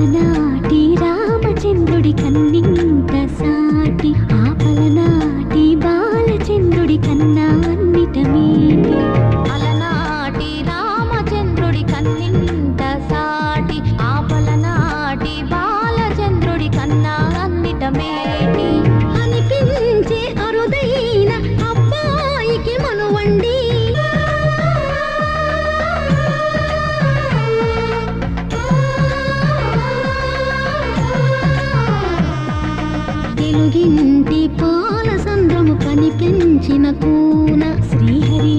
అలనాటి రామచంద్రుడి కన్నింత సాటి ఆపలనాటి బాలచంద్రుడి కన్నా అన్నిట మేటి అలనాటి రామచంద్రుడి కన్నింత సాటి ఆపలనాటి బాలచంద్రుడి కన్నా అన్నిట మేటి అనిపించే అరుదైన అబ్బాయికి మనువండి తెలుగింటి పాల సంద్రము కనిపించిన కూన శ్రీహరి